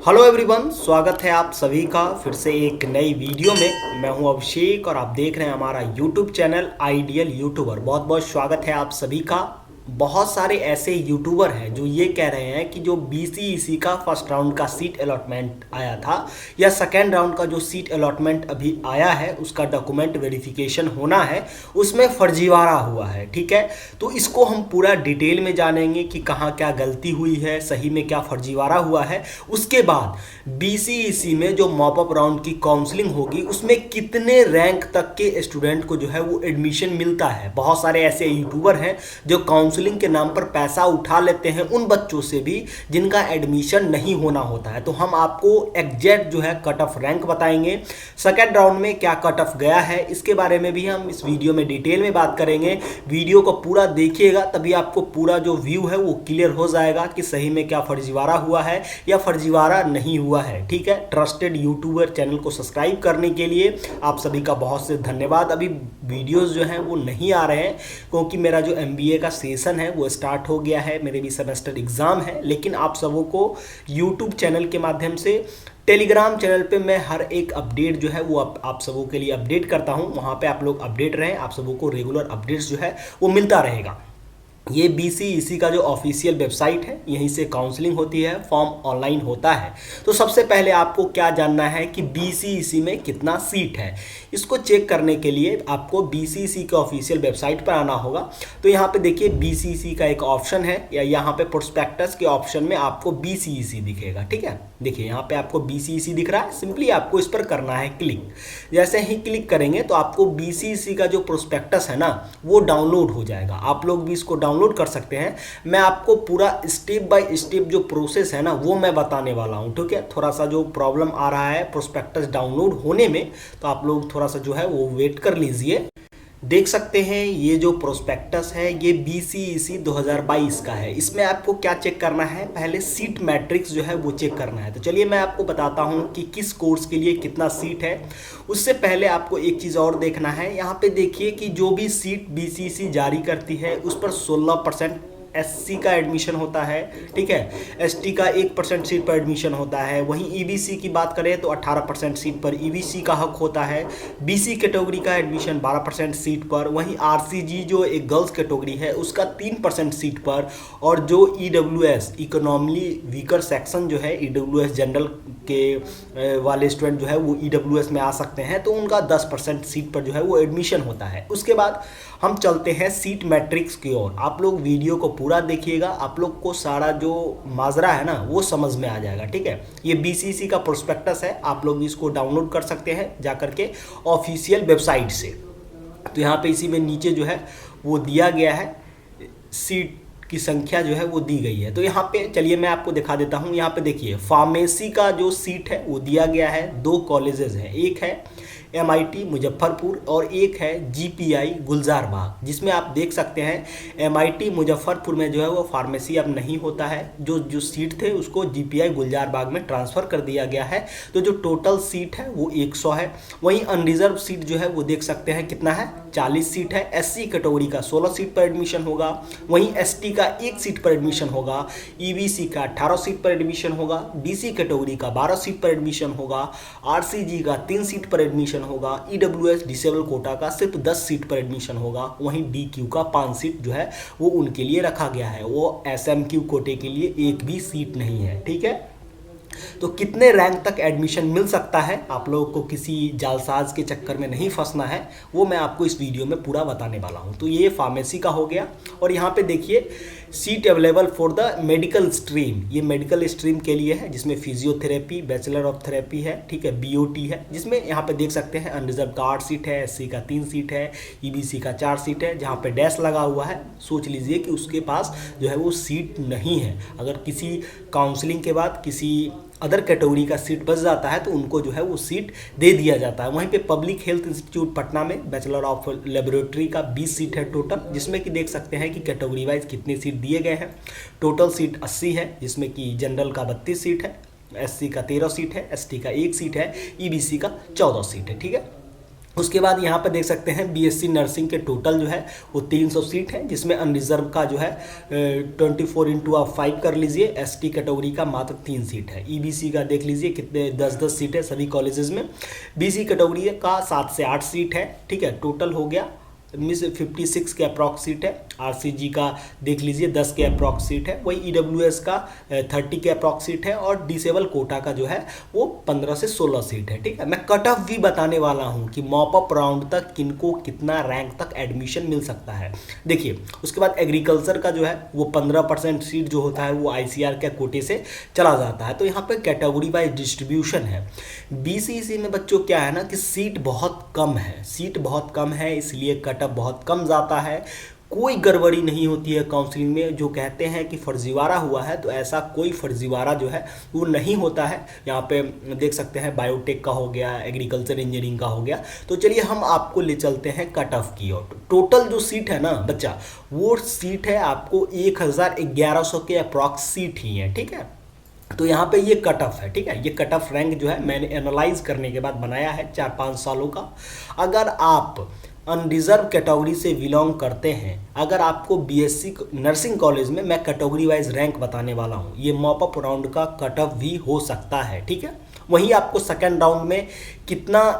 Hello everyone, स्वागत है आप सभी का फिर से एक नई वीडियो में। मैं हूं अभिषेक और आप देख रहे हैं हमारा यूट्यूब चैनल आइडियल यूट्यूबर। बहुत बहुत स्वागत है आप सभी का। बहुत सारे ऐसे यूट्यूबर हैं जो ये कह रहे हैं कि जो बीसीईसी का फर्स्ट राउंड का सीट अलॉटमेंट आया था या सेकेंड राउंड का जो सीट अलॉटमेंट अभी आया है उसका डॉक्यूमेंट वेरिफिकेशन होना है, उसमें फर्जीवाड़ा हुआ है। ठीक है, तो इसको हम पूरा डिटेल में जानेंगे कि कहाँ क्या गलती हुई है, सही में क्या फर्जीवाड़ा हुआ है। उसके बाद बीसीईसी में जो मॉपअप राउंड की काउंसलिंग होगी उसमें कितने रैंक तक के स्टूडेंट को जो है वो एडमिशन मिलता है। बहुत सारे ऐसे यूट्यूबर हैं जो काउंसलिंग के नाम पर पैसा उठा लेते हैं उन बच्चों से भी जिनका एडमिशन नहीं होना होता है। तो हम आपको एग्जैक्ट जो है कट ऑफ रैंक बताएंगे, सेकेंड राउंड में क्या कट ऑफ गया है इसके बारे में भी हम इस वीडियो में डिटेल में बात करेंगे। वीडियो को पूरा देखिएगा तभी आपको पूरा जो व्यू है वो क्लियर हो जाएगा कि सही में क्या फर्जीवाड़ा हुआ है या फर्जीवाड़ा नहीं हुआ है। ठीक है, ट्रस्टेड यूट्यूबर चैनल को सब्सक्राइब करने के लिए आप सभी का बहुत से धन्यवाद। अभी वीडियोस जो हैं वो नहीं आ रहे हैं क्योंकि मेरा जो एमबीए का सेशन है वो स्टार्ट हो गया है, मेरे भी सेमेस्टर एग्जाम है। लेकिन आप सबों को यूट्यूब चैनल के माध्यम से, टेलीग्राम चैनल पे मैं हर एक अपडेट जो है वो आप सबों के लिए अपडेट करता हूँ। वहाँ पे आप लोग अपडेट रहें, आप सबों को रेगुलर अपडेट्स जो है वो मिलता रहेगा। ये बीसीईसी का जो ऑफिशियल वेबसाइट है, यहीं से काउंसलिंग होती है, फॉर्म ऑनलाइन होता है। तो सबसे पहले आपको क्या जानना है कि बीसीईसी में कितना सीट है। इसको चेक करने के लिए आपको बीसीईसी के ऑफिशियल वेबसाइट पर आना होगा। तो यहाँ पे देखिए बीसीईसी का एक ऑप्शन है, या यहाँ पे प्रोस्पेक्टस के ऑप्शन में आपको बीसीईसी दिखेगा। ठीक है, देखिए यहाँ पे आपको बीसीईसी दिख रहा है, सिंपली आपको इस पर करना है क्लिक। जैसे ही क्लिक करेंगे तो आपको बीसीईसी का जो प्रोस्पेक्टस है ना वो डाउनलोड हो जाएगा। आप लोग भी इसको डाउनलोड कर सकते हैं। मैं आपको पूरा स्टेप बाय स्टेप जो प्रोसेस है ना वो मैं बताने वाला हूँ। ठीक है, थोड़ा सा जो प्रॉब्लम आ रहा है प्रोस्पेक्टस डाउनलोड होने में, तो आप लोग थोड़ा सा जो है वो वेट कर लीजिए। देख सकते हैं ये जो प्रोस्पेक्टस है ये बीसीईसी 2022 का है। इसमें आपको क्या चेक करना है, पहले सीट मैट्रिक्स जो है वो चेक करना है। तो चलिए मैं आपको बताता हूँ कि किस कोर्स के लिए कितना सीट है। उससे पहले आपको एक चीज़ और देखना है। यहाँ पे देखिए कि जो भी सीट बीसीईसी जारी करती है उस पर 16% एससी का एडमिशन होता है। ठीक है, एसटी का 1% सीट पर एडमिशन होता है। वहीं ईबीसी की बात करें तो 18% सीट पर ईबीसी का हक होता है। बीसी कैटेगरी का एडमिशन 12% सीट पर। वहीं आरसीजी जो एक गर्ल्स कैटेगरी है उसका 3% सीट पर। और जो ईडब्ल्यूएस इकोनॉमिकली वीकर सेक्शन जो है, ईडब्ल्यूएस जनरल के वाले स्टूडेंट जो है वो ईडब्ल्यूएस में आ सकते हैं, तो उनका 10% सीट पर जो है वो एडमिशन होता है। उसके बाद हम चलते हैं सीट मैट्रिक्स की ओर। आप लोग वीडियो को पूरा देखिएगा, आप लोग को सारा जो माजरा है ना वो समझ में आ जाएगा। ठीक है, ये बीसीईसी का प्रोस्पेक्टस है, आप लोग इसको डाउनलोड कर सकते हैं जाकर के ऑफिशियल वेबसाइट से। तो यहाँ पे इसी में नीचे जो है वो दिया गया है, सीट की संख्या जो है वो दी गई है। तो यहाँ पे चलिए मैं आपको दिखा देता हूँ। यहाँ पे देखिए फार्मेसी का जो सीट है वो दिया गया है। 2 कॉलेजेस हैं, एक है एमआईटी मुजफ्फरपुर और एक है जीपीआई गुलजार बाग, जिसमें आप देख सकते हैं एमआईटी मुजफ्फरपुर में जो है वो फार्मेसी अब नहीं होता है। जो सीट थे उसको जीपीआई गुलजार बाग में ट्रांसफ़र कर दिया गया है। तो जो टोटल सीट है वो 100 है। वहीं अनरिजर्व सीट जो है वो देख सकते हैं कितना है, 40 सीट है। एससी कैटेगरी का 16 सीट पर एडमिशन होगा। वहीं एसटी का 1 सीट पर एडमिशन होगा। ईबीसी का 18 सीट पर एडमिशन होगा। बीसी कैटेगरी का 12 सीट पर एडमिशन होगा। आरसीजी का 3 सीट पर एडमिशन होगा। ईडब्ल्यूएस डिसेबल कोटा का सिर्फ 10 सीट पर एडमिशन होगा। वहीं डीक्यू का 5 सीट जो है वो उनके लिए रखा गया है। वो एसएमक्यू कोटे के लिए एक भी सीट नहीं है। ठीक है, तो कितने रैंक तक एडमिशन मिल सकता है, आप लोगों को किसी जालसाज के चक्कर में नहीं फंसना है, वो मैं आपको इस वीडियो में पूरा बताने वाला हूँ। तो ये फार्मेसी का हो गया। और यहाँ पे देखिए seat available for the medical stream, ये मेडिकल स्ट्रीम के लिए है जिसमें फिजियोथेरेपी, बैचलर ऑफ थेरेपी है। ठीक है, बीओटी है, जिसमें यहाँ पे देख सकते हैं अनरिजर्व का 8 सीट है, एससी का 3 सीट है, ईबीसी का 4 सीट है। जहाँ पे डैश लगा हुआ है सोच लीजिए कि उसके पास जो है वो सीट नहीं है। अगर किसी काउंसलिंग के बाद किसी अदर कैटेगरी का सीट बच जाता है तो उनको जो है वो सीट दे दिया जाता है। वहीं पे पब्लिक हेल्थ इंस्टीट्यूट पटना में बैचलर ऑफ लेबोरेटरी का 20 सीट है टोटल, जिसमें कि देख सकते हैं कि कैटेगरी वाइज कितनी सीट दिए गए हैं। टोटल सीट 80 है, जिसमें कि जनरल का 32 सीट है, एससी का 13 सीट है, एसटी का 1 सीट है, ईबीसी का 14 सीट है। ठीक है, उसके बाद यहाँ पर देख सकते हैं बीएससी नर्सिंग के टोटल जो है वो 300 सीट है, जिसमें अनरिजर्व का जो है 24 इंटू आप 5 कर लीजिए। एसटी कैटेगरी का मात्र 3 सीट है। ईबीसी का देख लीजिए कितने 10-10 सीट है सभी कॉलेजेस में। बीसी कैटेगरी का 7 से 8 सीट है, ठीक है। टोटल हो गया मीन्स 56 के अप्रॉक्स सीट है। आरसीजी का देख लीजिए 10 के अप्रॉक्स सीट है। वही ईडब्ल्यूएस का 30 के अप्रॉक्स सीट है। और डिसेबल कोटा का जो है वो 15 से 16 सीट है, ठीक है। मैं कट ऑफ भी बताने वाला हूँ कि मॉप अप राउंड तक किनको कितना रैंक तक एडमिशन मिल सकता है। देखिए उसके बाद एग्रीकल्चर का जो है वो 15% सीट जो होता है वो आईसीआर के कोटे से चला जाता है। तो यहाँ पे कैटेगरी वाइज डिस्ट्रीब्यूशन है। बीसीसी में बच्चों क्या है ना कि सीट बहुत कम है, सीट बहुत कम है, इसलिए कट ऑफ बहुत कम जाता है। कोई गड़बड़ी नहीं होती है काउंसलिंग में। जो कहते हैं कि फर्जीवाड़ा हुआ है, तो ऐसा कोई फर्जीवाड़ा जो है वो नहीं होता है। यहाँ पे देख सकते हैं बायोटेक का हो गया, एग्रीकल्चर इंजीनियरिंग का हो गया। तो चलिए हम आपको ले चलते हैं कट ऑफ की ओर। टोटल जो सीट है ना बच्चा, वो सीट है आपको 1100 के अप्रॉक्स सीट ही है, ठीक है। तो यहाँ पे ये कट ऑफ है, ठीक है। ये कट ऑफ रैंक जो है मैंने एनालाइज करने के बाद बनाया है 4-5 सालों का। अगर आप अनरिजर्व कैटेगरी से बिलोंग करते हैं, अगर आपको बीएससी नर्सिंग कॉलेज में मैं कैटेगरी वाइज रैंक बताने वाला हूँ, ये मॉप अप राउंड का कट ऑफ भी हो सकता है, ठीक है। वहीं आपको सेकेंड राउंड में कितना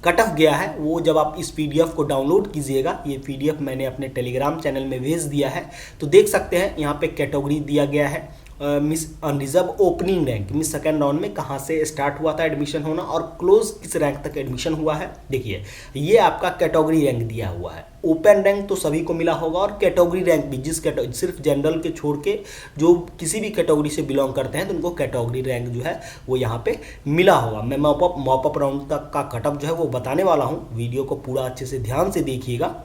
कट ऑफ गया है वो जब आप इस पीडीएफ को डाउनलोड कीजिएगा, ये पीडीएफ मैंने अपने टेलीग्राम चैनल में भेज दिया है, तो देख सकते हैं यहाँ पे कैटेगरी दिया गया है मिस अनरिजर्व ओपनिंग रैंक, मिस सेकेंड राउंड में कहाँ से स्टार्ट हुआ था एडमिशन होना और क्लोज किस रैंक तक एडमिशन हुआ है। देखिए ये आपका कैटेगरी रैंक दिया हुआ है। ओपन रैंक तो सभी को मिला होगा और कैटेगरी रैंक भी जिस सिर्फ जनरल के छोड़ के जो किसी भी कैटेगरी से बिलोंग करते हैं तो उनको कैटेगरी रैंक जो है वो यहाँ पे मिला होगा। मैं मॉप अप राउंड तक का कटअप जो है वो बताने वाला हूँ, वीडियो को पूरा अच्छे से ध्यान से देखिएगा।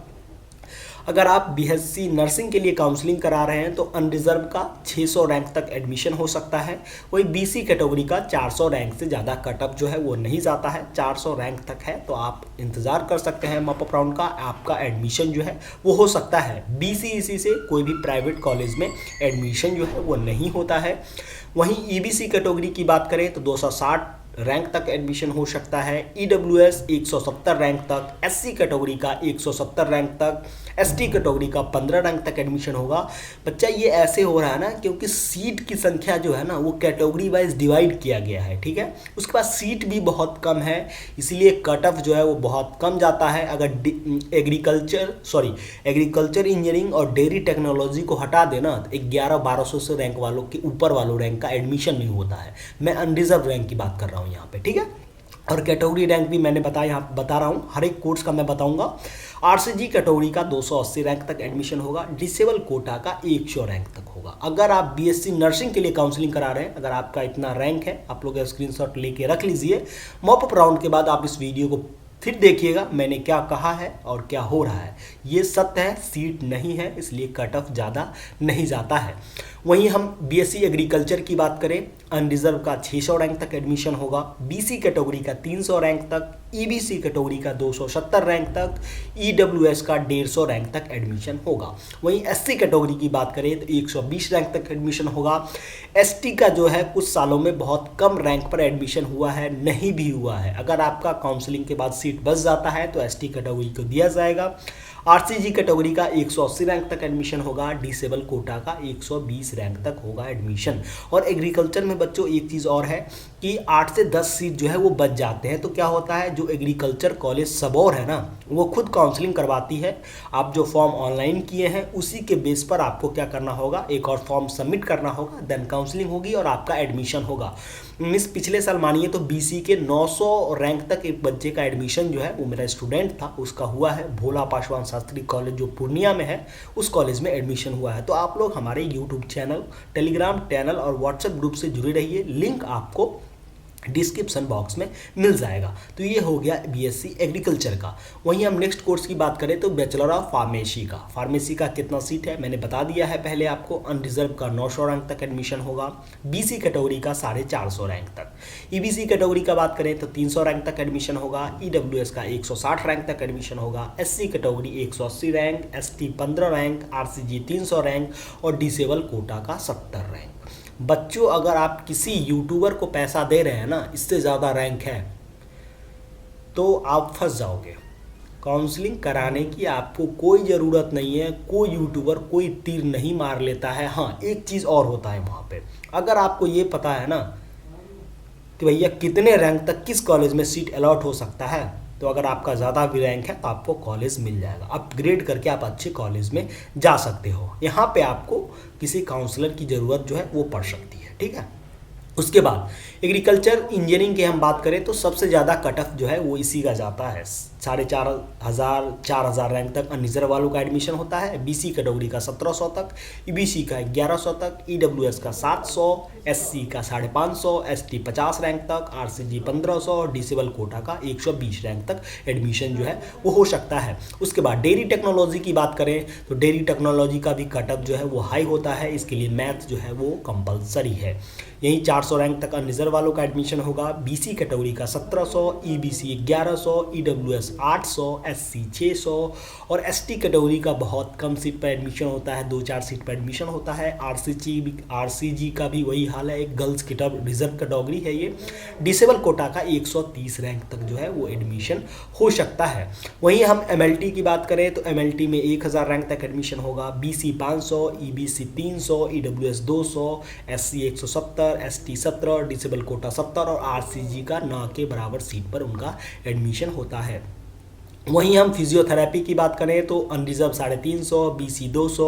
अगर आप बीएससी नर्सिंग के लिए काउंसलिंग करा रहे हैं तो अनरिजर्व का 600 रैंक तक एडमिशन हो सकता है। वही बीसी कैटेगरी का 400 रैंक से ज़्यादा कटअप जो है वो नहीं जाता है, 400 रैंक तक है। तो आप इंतज़ार कर सकते हैं मॉप अप राउंड का, आपका एडमिशन जो है वो हो सकता है। बीसीईसी से कोई भी प्राइवेट कॉलेज में एडमिशन जो है वो नहीं होता है। वहीं ईबीसी कैटेगरी की बात करें तो 260 रैंक तक एडमिशन हो सकता है। ईडब्ल्यूएस 170 रैंक तक, एससी कैटेगरी का 170 रैंक तक, एसटी कैटेगरी का 15 रैंक तक एडमिशन होगा। बच्चा ये ऐसे हो रहा है ना क्योंकि सीट की संख्या जो है ना वो कैटेगरी वाइज डिवाइड किया गया है, ठीक है। उसके बाद सीट भी बहुत कम है, इसलिए कट ऑफ जो है वो बहुत कम जाता है। अगर एग्रीकल्चर इंजीनियरिंग और डेयरी टेक्नोलॉजी को हटा देना तो 1100-1200 से रैंक वालों के ऊपर वालों रैंक का एडमिशन नहीं होता है। मैं अनरिजर्व रैंक की बात कर रहा हूँ यहाँ पे, ठीक है। और कैटेगरी रैंक भी मैंने यहाँ बता रहा हूँ, हर एक कोर्स का मैं बताऊंगा। आरसीजी कैटेगरी का 280 रैंक तक एडमिशन होगा, डिसेबल कोटा का 100 रैंक तक होगा। अगर आप बीएससी नर्सिंग के लिए काउंसलिंग करा रहे हैं, अगर आपका इतना रैंक है, आप लोग स्क्रीनशॉट लेके रख लीजिए। मॉप अप राउंड के बाद आप इस वीडियो को फिर देखिएगा मैंने क्या कहा है और क्या हो रहा है। ये सत्य है, सीट नहीं है इसलिए कट ऑफ ज़्यादा नहीं जाता है। वहीं हम बीएससी एग्रीकल्चर की बात करें, अनरिजर्व का 600 रैंक तक एडमिशन होगा, बीसी कैटेगरी का 300 रैंक तक, ईबीसी कैटेगरी का 270 रैंक तक, ईडब्ल्यूएस का 150 रैंक तक एडमिशन होगा। वहीं एससी कैटेगरी की बात करें तो 120 रैंक तक एडमिशन होगा। एसटी का जो है कुछ सालों में बहुत कम रैंक पर एडमिशन हुआ है, नहीं भी हुआ है। अगर आपका काउंसलिंग के बाद सीट बच जाता है तो एसटी कैटेगरी को दिया जाएगा। आरसीजी कैटेगरी का 180 रैंक तक एडमिशन होगा, डिसेबल कोटा का 120 रैंक तक होगा एडमिशन। और एग्रीकल्चर में बच्चों एक चीज़ और है कि 8 से 10 सीट जो है वो बच जाते हैं। तो क्या होता है, जो एग्रीकल्चर कॉलेज सबौर है ना वो खुद काउंसलिंग करवाती है। आप जो फॉर्म ऑनलाइन किए हैं उसी के बेस पर आपको क्या करना होगा, एक और फॉर्म सबमिट करना होगा, देन काउंसलिंग होगी और आपका एडमिशन होगा। मिस पिछले साल मानिए तो बीसी के 900 रैंक तक एक बच्चे का एडमिशन जो है वो मेरा स्टूडेंट था, उसका हुआ है। भोला पासवान शास्त्री कॉलेज जो पूर्णिया में है उस कॉलेज में एडमिशन हुआ है। तो आप लोग हमारे यूट्यूब चैनल, टेलीग्राम चैनल और व्हाट्सएप ग्रुप से जुड़े रहिए, लिंक आपको डिस्क्रिप्शन बॉक्स में मिल जाएगा। तो ये हो गया बीएससी एग्रीकल्चर का। वहीं हम नेक्स्ट कोर्स की बात करें तो बैचलर ऑफ फार्मेसी का कितना सीट है मैंने बता दिया है पहले आपको। अनरिजर्व का 900 रैंक तक एडमिशन होगा, बीसी कैटेगरी का 450 रैंक तक। ईबीसी कैटेगरी का बात करें तो 300 रैंक तक एडमिशन होगा, ईडब्ल्यूएस का 160 रैंक तक एडमिशन होगा, SC category 180 rank, ST 15 rank, RCG 300 rank और डिसेबल कोटा का 70 रैंक। बच्चों अगर आप किसी यूट्यूबर को पैसा दे रहे हैं ना, इससे ज़्यादा रैंक है तो आप फंस जाओगे। काउंसलिंग कराने की आपको कोई ज़रूरत नहीं है, कोई यूट्यूबर कोई तीर नहीं मार लेता है। हाँ, एक चीज़ और होता है वहाँ पे, अगर आपको ये पता है ना कि भैया कितने रैंक तक किस कॉलेज में सीट अलॉट हो सकता है, तो अगर आपका ज़्यादा भी रैंक है तो आपको कॉलेज मिल जाएगा, अपग्रेड करके आप अच्छे कॉलेज में जा सकते हो। यहाँ पे आपको किसी काउंसलर की ज़रूरत जो है वो पड़ सकती है, ठीक है। उसके बाद एग्रीकल्चर इंजीनियरिंग की हम बात करें तो सबसे ज़्यादा कट ऑफ जो है वो इसी का जाता है, 4,500 रैंक तक अनरिजर्व वालों का एडमिशन होता है। बीसी कैटेगरी का 1700 तक, ईबीसी का 1100 तक, ईडब्ल्यूएस का 700, एससी का 550, एसटी 50 रैंक तक, आरसीजी 1500 और डिसेबल कोटा का 120 रैंक तक एडमिशन जो है वो हो सकता है। उसके बाद डेयरी टेक्नोलॉजी की बात करें तो डेयरी टेक्नोलॉजी का भी कट ऑफ जो है वो हाई होता है, इसके लिए मैथ जो है वो कंपलसरी है। यहीं 400 रैंक तक अनरिजर्व वालों का एडमिशन होगा। बीसी कैटेगरी का 1700, ईबीसी 1100, ईडब्ल्यूएस 800, एससी 600 और एसटी कैटेगरी का बहुत कम सीट पर एडमिशन होता है, 2-4 सीट पर एडमिशन होता है। आरसीजी का भी वही हाल है, एक गर्ल्स रिजर्व कैटेगरी है ये। डिसेबल कोटा का 130 रैंक तक जो है वो एडमिशन हो सकता है। वहीं हम एमएलटी की बात करें तो एमएलटी में 1000 रैंक तक एडमिशन होगा। BC 500, EBC 300, EWS 200, SC 170, ST 17, disable quota 70 और आरसीजी का ना के बराबर सीट पर उनका एडमिशन होता है। वहीं हम फिजियोथेरेपी की बात करें तो unreserved 350, BC 200,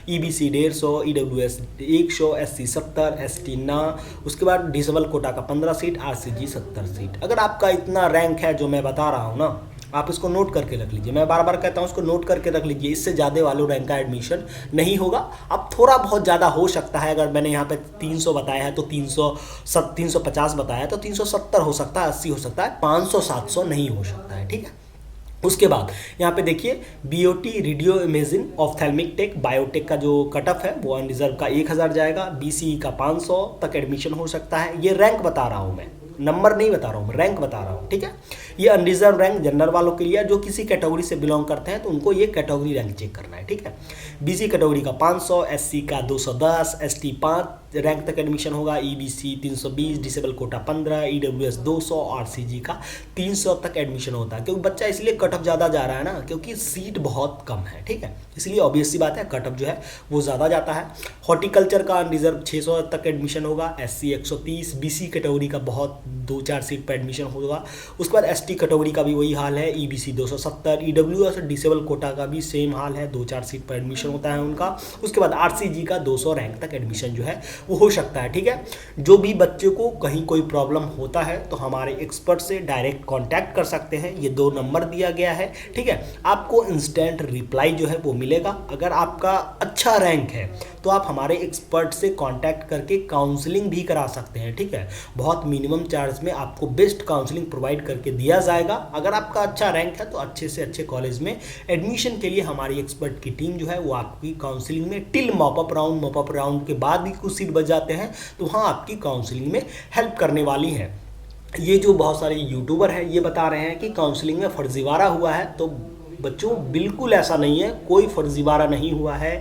EBC 150, EWS 100, SC 70, ST ना। उसके बाद डिसेबल कोटा का 15 सीट, आरसीजी 70 सीट। अगर आपका इतना रैंक है जो मैं बता रहा हूँ ना, आप इसको नोट करके रख लीजिए, मैं बार बार कहता हूँ इसको नोट करके रख लीजिए, इससे ज़्यादा वालों रैंक का एडमिशन नहीं होगा। अब थोड़ा बहुत ज़्यादा हो सकता है, अगर मैंने यहाँ पे 300 बताया है तो 350 बताया है तो 370 हो सकता है, 80 हो सकता है, 500-700 नहीं हो सकता है, ठीक है। उसके बाद यहाँ पे देखिए BOT radio imaging ophthalmic tech biotech का जो कट ऑफ है वो अनरिजर्व का 1000 जाएगा, बीसीई का 500 तक एडमिशन हो सकता है। ये रैंक बता रहा हूँ मैं, नंबर नहीं बता रहा हूँ, रैंक बता रहा हूँ, ठीक है। ये अनरिजर्व रैंक जनरल वालों के लिए, जो किसी कैटेगरी से बिलोंग करते हैं तो उनको ये कैटेगरी रैंक चेक करना है, ठीक है। बीसी कैटेगरी का 500, एससी का 210, एसटी 5 रैंक तक एडमिशन होगा, EBC 320, disable quota 15, EWS 200, RCG का 300 तक एडमिशन होता है। क्योंकि बच्चा इसलिए कट ऑफ ज़्यादा जा रहा है ना, क्योंकि सीट बहुत कम है, ठीक है, इसलिए ऑब्वियस सी बात है कट ऑफ जो है वो ज़्यादा जाता है। हॉर्टिकल्चर का अनरिजर्व 600 तक एडमिशन होगा, एससी 130, बीसी कैटेगरी का बहुत 2-4 सीट पर एडमिशन होगा। उसके बाद एसटी कैटेगरी का भी वही हाल है, ईबीसी 270, ईडब्ल्यूएस डिसेबल कोटा का भी सेम हाल है, 2-4 सीट पर एडमिशन होता है उनका। उसके बाद आरसीजी का 200 रैंक तक एडमिशन जो है वो हो सकता है, ठीक है। जो भी बच्चे को कहीं कोई प्रॉब्लम होता है तो हमारे एक्सपर्ट से डायरेक्ट कांटेक्ट कर सकते हैं, ये 2 नंबर दिया गया है, ठीक है। आपको इंस्टेंट रिप्लाई जो है वो मिलेगा। अगर आपका अच्छा रैंक है तो आप हमारे एक्सपर्ट से कांटेक्ट करके काउंसलिंग भी करा सकते हैं, ठीक है। बहुत मिनिमम चार्ज में आपको बेस्ट काउंसलिंग प्रोवाइड करके दिया जाएगा। अगर आपका अच्छा रैंक है तो अच्छे से अच्छे कॉलेज में एडमिशन के लिए हमारी एक्सपर्ट की टीम जो है वो आपकी काउंसलिंग में टिल मॉपअप राउंड के बाद भी कुछ सीट बच जाते हैं तो वहाँ आपकी काउंसलिंग में हेल्प करने वाली है। ये जो बहुत सारे यूट्यूबर हैं ये बता रहे हैं कि काउंसलिंग में फर्जीवाड़ा हुआ है, तो बच्चों बिल्कुल ऐसा नहीं है, कोई फर्जीवाड़ा नहीं हुआ है।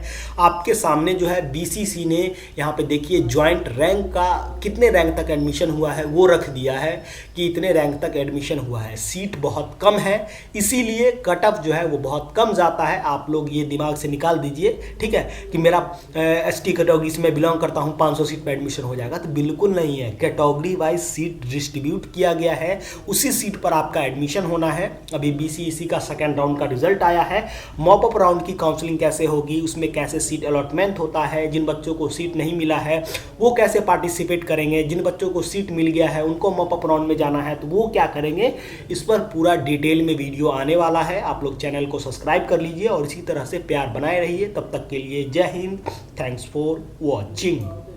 आपके सामने जो है बीसीसी ने यहाँ पे देखिए जॉइंट रैंक का कितने रैंक तक एडमिशन हुआ है वो रख दिया है कि इतने रैंक तक एडमिशन हुआ है। सीट बहुत कम है इसीलिए कट ऑफ जो है वो बहुत कम जाता है। आप लोग ये दिमाग से निकाल दीजिए, ठीक है, कि मेरा एसटी कैटेगरी से मैं बिलोंग करता हूँ 500 सीट पर एडमिशन हो जाएगा, तो बिल्कुल नहीं है। कैटेगरी वाइज सीट डिस्ट्रीब्यूट किया गया है, उसी सीट पर आपका एडमिशन होना है। अभी बीसीईसी का सेकेंड राउंड का रिजल्ट आया है, मॉपअप राउंड की काउंसलिंग कैसे होगी, उसमें कैसे सीट अलॉटमेंट होता है, जिन बच्चों को सीट नहीं मिला है वो कैसे पार्टिसिपेट करेंगे, जिन बच्चों को सीट मिल गया है उनको मॉपअप राउंड में जाना है तो वो क्या करेंगे, इस पर पूरा डिटेल में वीडियो आने वाला है। आप लोग चैनल को सब्सक्राइब कर लीजिए और इसी तरह से प्यार बनाए रहिए। तब तक के लिए जय हिंद, थैंक्स फॉर वॉचिंग।